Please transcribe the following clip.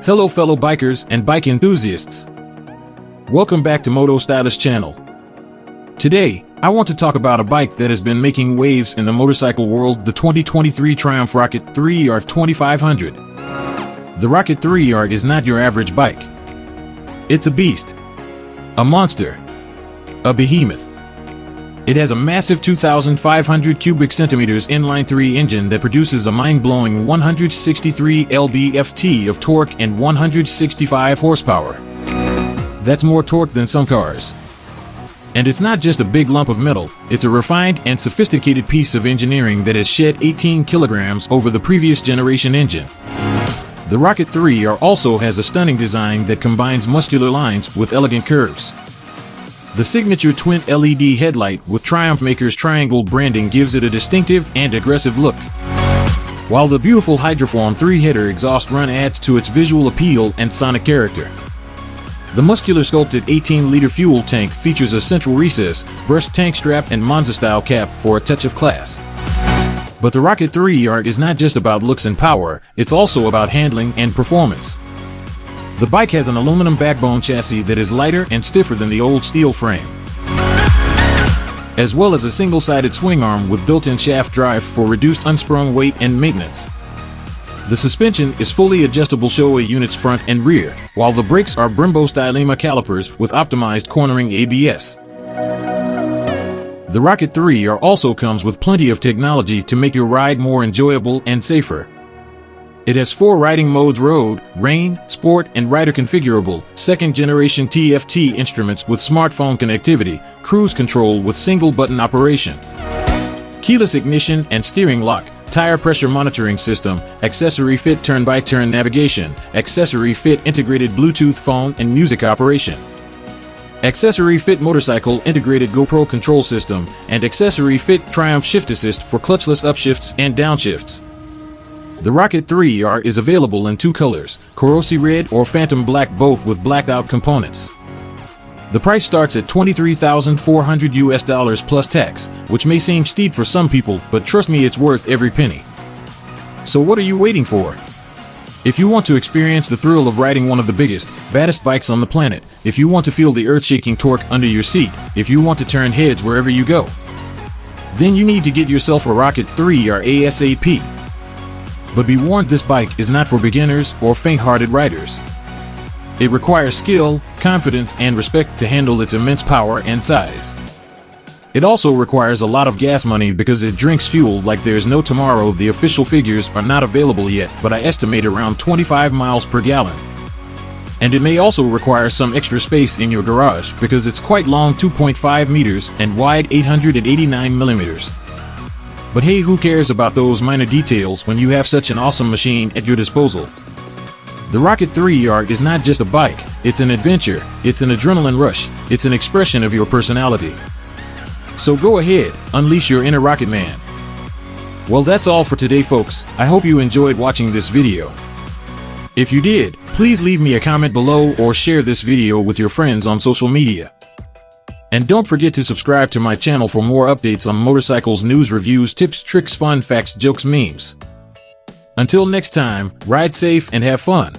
Hello fellow bikers and bike enthusiasts. Welcome back to Moto Stylish channel. Today, I want to talk about a bike that has been making waves in the motorcycle world, the 2023 Triumph Rocket 3R 2500. The Rocket 3R is not your average bike. It's a beast. A monster. A behemoth. It has a massive 2,500 cubic centimeters inline-3 engine that produces a mind-blowing 163 lb-ft of torque and 165 horsepower. That's more torque than some cars. And it's not just a big lump of metal, it's a refined and sophisticated piece of engineering that has shed 18 kilograms over the previous generation engine. The Rocket 3R also has a stunning design that combines muscular lines with elegant curves. The signature twin LED headlight with Triumph Maker's triangle branding gives it a distinctive and aggressive look, while the beautiful hydroformed 3-header exhaust run adds to its visual appeal and sonic character. The muscular sculpted 18-liter fuel tank features a central recess, brushed tank strap and Monza-style cap for a touch of class. But the Rocket 3R is not just about looks and power, it's also about handling and performance. The bike has an aluminum backbone chassis that is lighter and stiffer than the old steel frame, as well as a single-sided swing arm with built-in shaft drive for reduced unsprung weight and maintenance. The suspension is fully adjustable Showa units front and rear, while the brakes are Brembo-style calipers with optimized cornering ABS. The Rocket 3R also comes with plenty of technology to make your ride more enjoyable and safer. It has 4 riding modes: road, rain, sport, and rider configurable, second-generation TFT instruments with smartphone connectivity, cruise control with single-button operation, keyless ignition and steering lock, tire pressure monitoring system, accessory fit turn-by-turn navigation, accessory fit integrated Bluetooth phone and music operation, accessory fit motorcycle integrated GoPro control system, and accessory fit Triumph shift assist for clutchless upshifts and downshifts. The Rocket 3R is available in 2 colors, Corrosi Red or Phantom Black, both with blacked out components. The price starts at $23,400 plus tax, which may seem steep for some people, but trust me, it's worth every penny. So what are you waiting for? If you want to experience the thrill of riding one of the biggest, baddest bikes on the planet, if you want to feel the earth-shaking torque under your seat, if you want to turn heads wherever you go, then you need to get yourself a Rocket 3R ASAP. But be warned, this bike is not for beginners or faint-hearted riders. It requires skill, confidence, and respect to handle its immense power and size. It also requires a lot of gas money because it drinks fuel like there's no tomorrow. The official figures are not available yet, but I estimate around 25 miles per gallon. And it may also require some extra space in your garage because it's quite long, 2.5 meters, and wide, 889 millimeters. But hey, who cares about those minor details when you have such an awesome machine at your disposal? The Rocket 3R is not just a bike, it's an adventure, it's an adrenaline rush, it's an expression of your personality. So go ahead, unleash your inner Rocket Man. Well, that's all for today, folks. I hope you enjoyed watching this video. If you did, please leave me a comment below or share this video with your friends on social media. And don't forget to subscribe to my channel for more updates on motorcycles, news, reviews, tips, tricks, fun facts, jokes, memes. Until next time, ride safe and have fun.